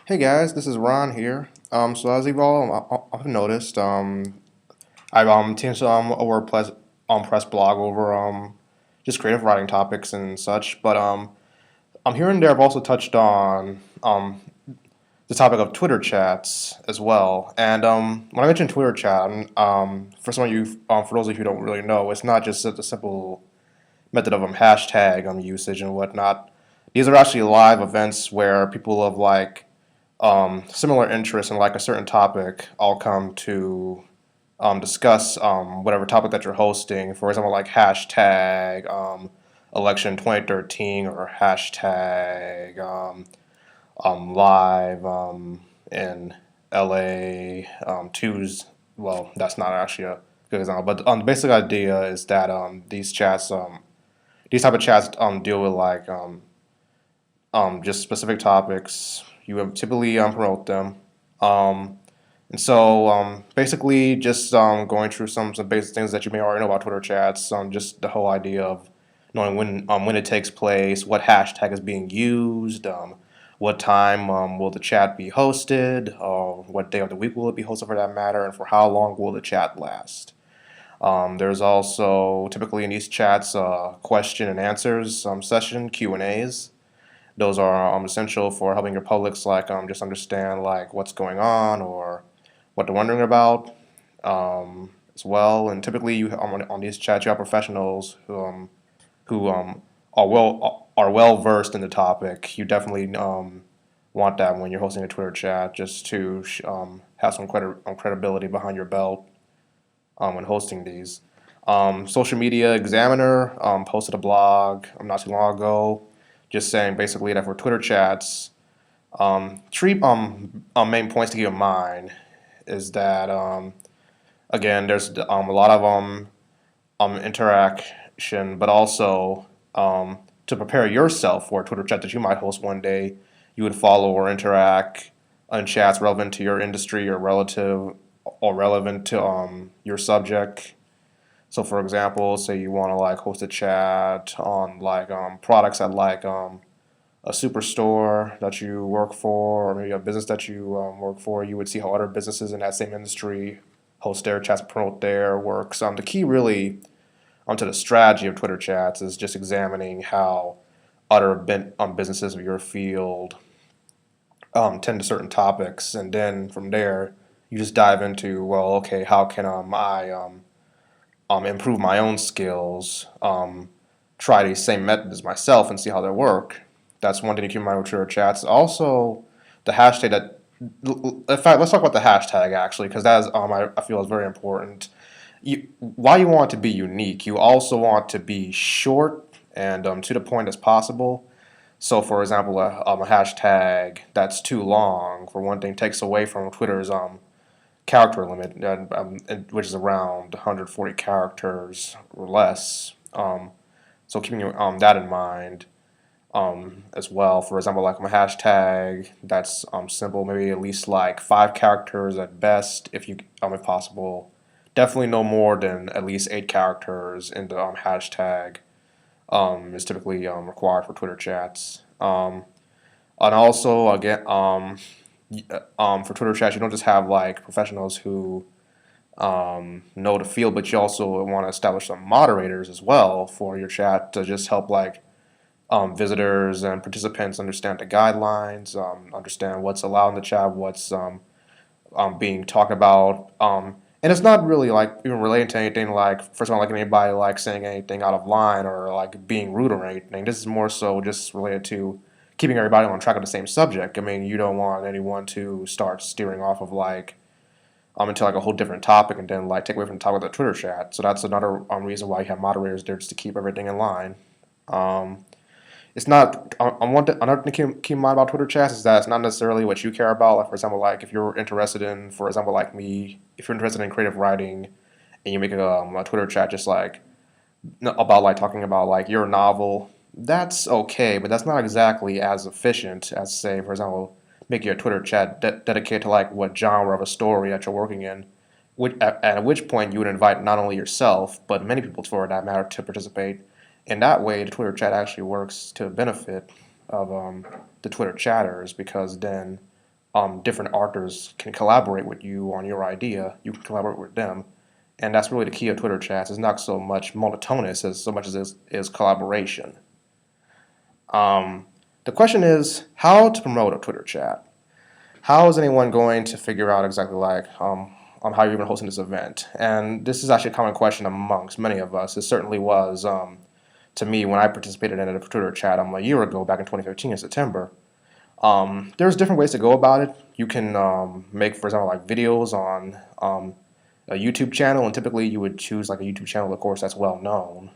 Hey guys, this is Ron here. So as you've all have noticed, I've changed a WordPress press blog over just creative writing topics and such. But here and there I've also touched on the topic of Twitter chats as well. And when I mention Twitter chat, for some of you, for those of you who don't really know, it's not just a simple method of hashtag usage and whatnot. These are actually live events where people of similar interests in like a certain topic all come to discuss whatever topic that you're hosting. For example, like hashtag election 2013 or hashtag live in LA twos. Well, that's not actually a good example, but the basic idea is that these type of chats deal with just specific topics. You would typically promote them. Um, and so basically just going through some basic things that you may already know about Twitter chats, just the whole idea of knowing when it takes place, what hashtag is being used, what time will the chat be hosted, what day of the week will it be hosted for that matter, and for how long will the chat last. There's also typically in these chats question and answers session Q&As. Those are essential for helping your publics just understand like what's going on or what they're wondering about as well. And typically, you on these chats, you have professionals who are well versed in the topic. You definitely want that when you're hosting a Twitter chat, just to have some credibility behind your belt when hosting these. Social Media Examiner posted a blog not too long ago, just saying basically that for Twitter chats, three main points to keep in mind is that again, there's a lot of interaction, but also to prepare yourself for a Twitter chat that you might host one day, you would follow or interact on chats relevant to your industry or relative or relevant to your subject. So, for example, say you want to like host a chat on products at a superstore that you work for, or maybe a business that you work for. You would see how other businesses in that same industry host their chats, promote their works. The key really onto the strategy of Twitter chats is just examining how other businesses of your field tend to certain topics, and then from there you just dive into, well, okay, how can I improve my own skills, try these same methods myself and see how they work. That's one thing to keep in mind with Twitter chats. Also, the hashtag that, in fact, let's talk about the hashtag actually, because that is, I feel is very important. While you want it to be unique, you also want to be short and to the point as possible. So, for example, a hashtag that's too long, for one thing, takes away from Twitter's character limit, which is around 140 characters or less. So keeping that in mind as well. For example, like a hashtag that's simple, maybe at least like 5 characters at best, if possible. Definitely no more than at least 8 characters in the hashtag is typically required for Twitter chats. And also again, for Twitter chats, you don't just have like professionals who know the field, but you also want to establish some moderators as well for your chat to just help visitors and participants understand the guidelines, understand what's allowed in the chat, what's being talked about. And it's not really like even relating to anything like, first of all, like anybody like saying anything out of line or like being rude or anything. This is more so just related to keeping everybody on track of the same subject. I mean, you don't want anyone to start steering off of into like a whole different topic and then like take away from the topic of the Twitter chat. So that's another reason why you have moderators there, just to keep everything in line. Um, it's not. Another thing to keep in mind about Twitter chats is that it's not necessarily what you care about. Like for example, like if you're interested in, for example, like me, if you're interested in creative writing, and you make a Twitter chat just like about like talking about like your novel, that's okay, but that's not exactly as efficient as say, for example, making a Twitter chat dedicated to like what genre of a story that you're working in. At which point you would invite not only yourself but many people for that matter to participate. In that way, the Twitter chat actually works to the benefit of the Twitter chatters because then different authors can collaborate with you on your idea. You can collaborate with them, and that's really the key of Twitter chats. It's not so much monotonous as so much as is collaboration. Um, the question is how to promote a Twitter chat. How is anyone going to figure out exactly how you're even hosting this event? And this is actually a common question amongst many of us. It certainly was to me when I participated in a Twitter chat a year ago, back in 2015 in September. There's different ways to go about it. You can make, for example, like videos on a YouTube channel, and typically you would choose like a YouTube channel, of course, that's well known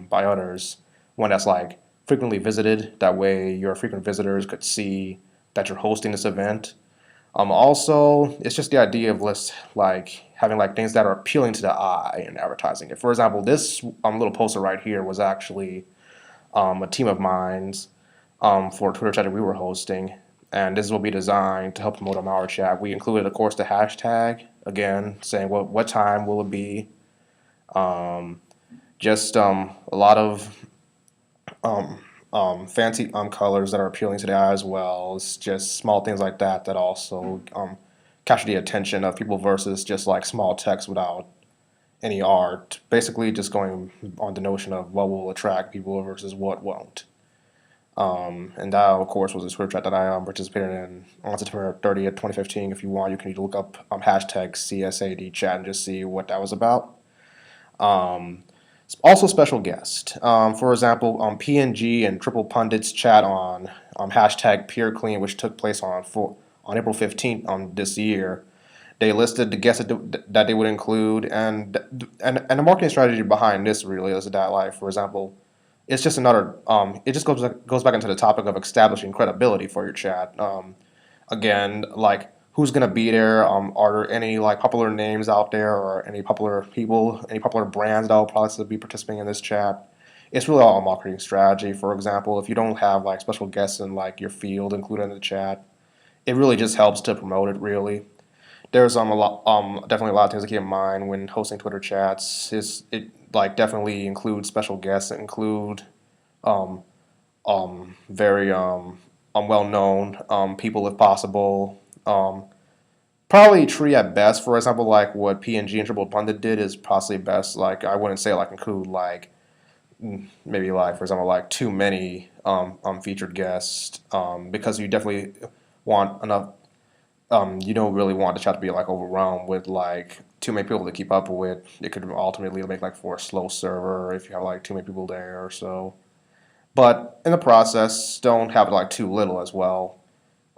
by others, one that's like frequently visited. That way, your frequent visitors could see that you're hosting this event. Also, it's just the idea of like having like things that are appealing to the eye in advertising it. For example, this little poster right here was actually a team of mine's for a Twitter chat that we were hosting, and this will be designed to help promote our chat. We included, of course, the hashtag again, saying what time will it be. Um, just a lot of fancy colors that are appealing to the eye as well. It's just small things like that that also capture the attention of people versus just like small text without any art. Basically, just going on the notion of what will attract people versus what won't. And that, of course, was a Twitter chat that I participated in on September 30th, 2015. If you want, you can look up hashtag CSAD chat and just see what that was about. Um, Also, special guest. For example, PNG and Triple Pundits chat on hashtag Peer Clean, which took place on April 15th this year. They listed the guests that they would include, and the marketing strategy behind this really is that, like, for example, it's just another. It just goes back into the topic of establishing credibility for your chat. Again, like who's gonna be there? Are there any like popular names out there, or any popular people, any popular brands that will probably be participating in this chat? It's really all a marketing strategy. For example, if you don't have like special guests in like your field included in the chat, it really just helps to promote it. Really, there's a lot definitely a lot of things to keep in mind when hosting Twitter chats. It like definitely includes special guests, include um, very well known people if possible. Um, Probably tree at best. For example, like what PNG and Triple Pundit did is possibly best. Like I wouldn't say like include like maybe like for example like too many featured guests because you definitely want enough. You don't really want the chat to be like overwhelmed with like too many people to keep up with. It could ultimately make like for a slow server if you have like too many people there or so. But in the process, don't have it like too little as well.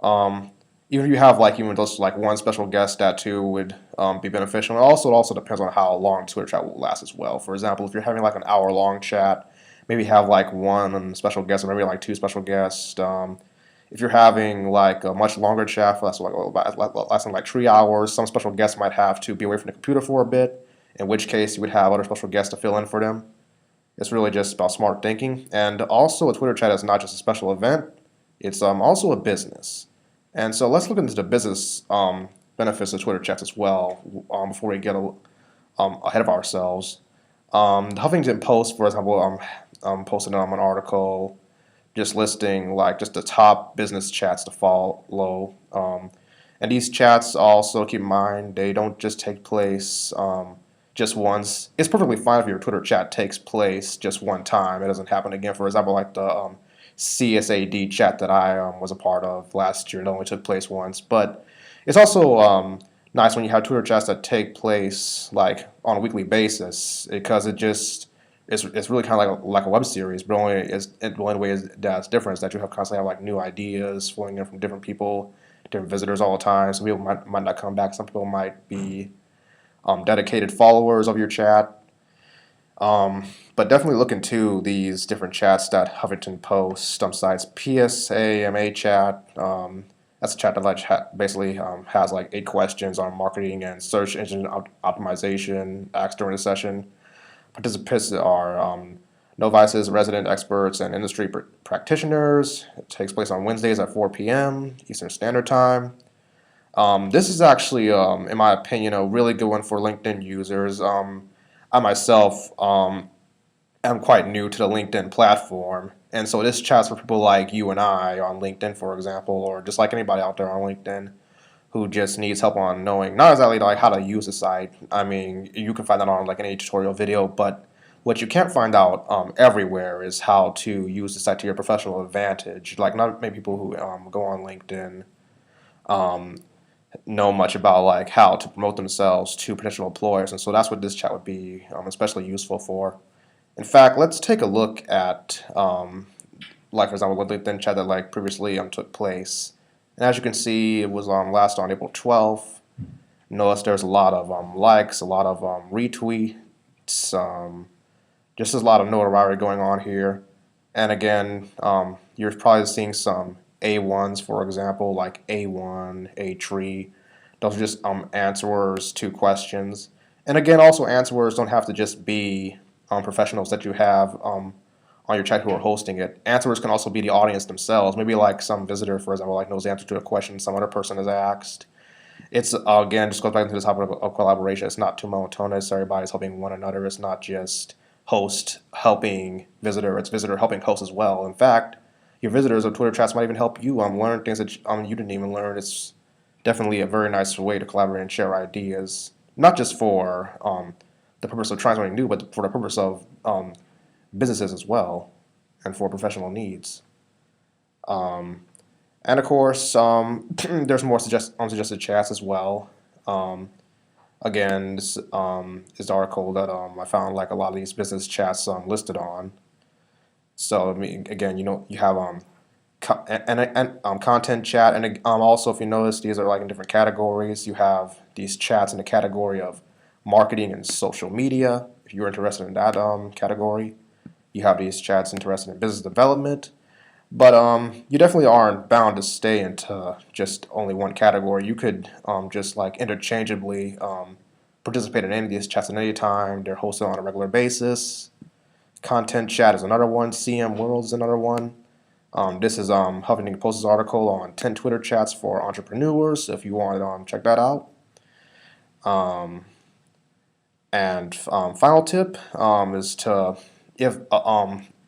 Um, Even if you have like even just like one special guest, that too would be beneficial. And also, it also depends on how long Twitter chat will last as well. For example, if you're having like an hour long chat, maybe have like one special guest or maybe like two special guests. If you're having like a much longer chat, that's like lasting like 3 hours, some special guests might have to be away from the computer for a bit. In which case, you would have other special guests to fill in for them. It's really just about smart thinking. And also, a Twitter chat is not just a special event; it's also a business. And so let's look into the business benefits of Twitter chats as well before we get ahead of ourselves. The Huffington Post, for example, posted an article just listing like just the top business chats to follow. And these chats also keep in mind they don't just take place just once. It's perfectly fine if your Twitter chat takes place just one time. It doesn't happen again. For example, like the CSAD chat that I was a part of last year. It only took place once, but it's also nice when you have Twitter chats that take place like on a weekly basis because it's really kind of like a web series, but the only way is that's different is that you have constantly have like new ideas flowing in from different people, different visitors all the time. Some people might not come back. Some people might be dedicated followers of your chat. But definitely look into these different chats that Huffington Post sites. PSAMA chat. That's a chat that basically has like 8 questions on marketing and search engine optimization asked during the session. Participants are novices, resident experts, and industry practitioners. It takes place on Wednesdays at 4 p.m. Eastern Standard Time. This is actually, in my opinion, a really good one for LinkedIn users. I myself am quite new to the LinkedIn platform, And so this chat's for people like you and I on LinkedIn, for example, or just like anybody out there on LinkedIn who just needs help on knowing not exactly like how to use the site. I mean, you can find that on like any tutorial video, but what you can't find out everywhere is how to use the site to your professional advantage. Like not many people who go on LinkedIn um, know much about like how to promote themselves to potential employers, and so that's what this chat would be especially useful for. In fact, let's take a look at like for example, the LinkedIn chat that like previously took place. And as you can see, it was last on April 12th. Notice there's a lot of likes, a lot of retweets, just a lot of notoriety going on here. And again, you're probably seeing some A1s, for example, like A1, A3. Those are just answers to questions. And again, also answers don't have to just be professionals that you have on your chat who are hosting it. Answers can also be the audience themselves. Maybe like some visitor, for example, like knows the answer to a question some other person has asked. It's again just goes back into this topic of collaboration. It's not too monotonous. Everybody's helping one another. It's not just host helping visitor. It's visitor helping host as well. In fact, your visitors of Twitter chats might even help you learn things that you didn't even learn. It's definitely a very nice way to collaborate and share ideas, not just for the purpose of trying something new, but for the purpose of businesses as well, and for professional needs. And of course, there's more suggested chats as well. Again, this is the article that I found like a lot of these business chats listed on. So I mean, again, you have content chat, and also if you notice, these are like in different categories. You have these chats in the category of marketing and social media. If you're interested in that category, you have these chats interested in business development. But you definitely aren't bound to stay into just only one category. You could just like interchangeably participate in any of these chats at any time. They're hosted on a regular basis. Content chat is another one. CM World is another one. This is Huffington Post's article on 10 Twitter chats for entrepreneurs. If you want to check that out. And final tip is to if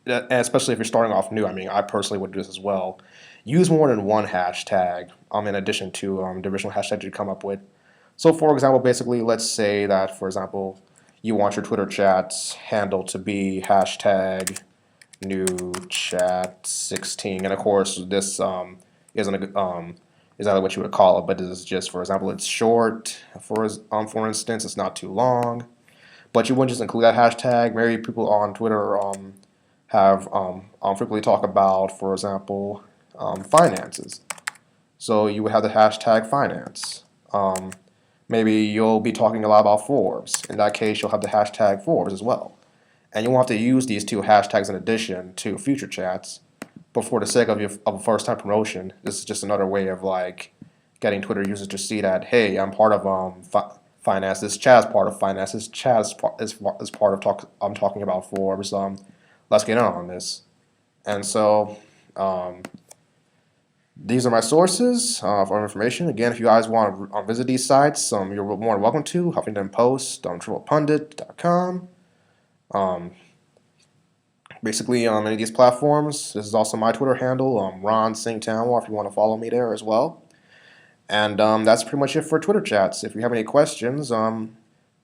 especially if you're starting off new. I mean, I personally would do this as well. Use more than one hashtag in addition to the original hashtag you come up with. So, for example, basically, let's say that, for example, you want your Twitter chats handle to be hashtag new chat 16, and of course, this isn't exactly what you would call it, but this is just, for example, it's short. For instance, it's not too long. But you wouldn't just include that hashtag. Maybe people on Twitter have frequently talk about, for example, finances. So you would have the hashtag finance. Maybe you'll be talking a lot about Forbes. In that case, you'll have the hashtag Forbes as well. And you won't have to use these two hashtags in addition to future chats. But for the sake of a first-time promotion, this is just another way of like getting Twitter users to see that, hey, I'm part of finance. This chat is part of finance. This chat is part of I'm talking about Forbes. Let's get in on this. And so these are my sources for information. Again, if you guys want to visit these sites, you're more than welcome to. Huffington Post, TriplePundit.com. Basically, on any of these platforms. This is also my Twitter handle, Ron Singh Tamwar, if you want to follow me there as well. And that's pretty much it for Twitter chats. If you have any questions,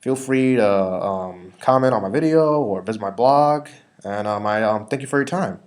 feel free to comment on my video or visit my blog. And I thank you for your time.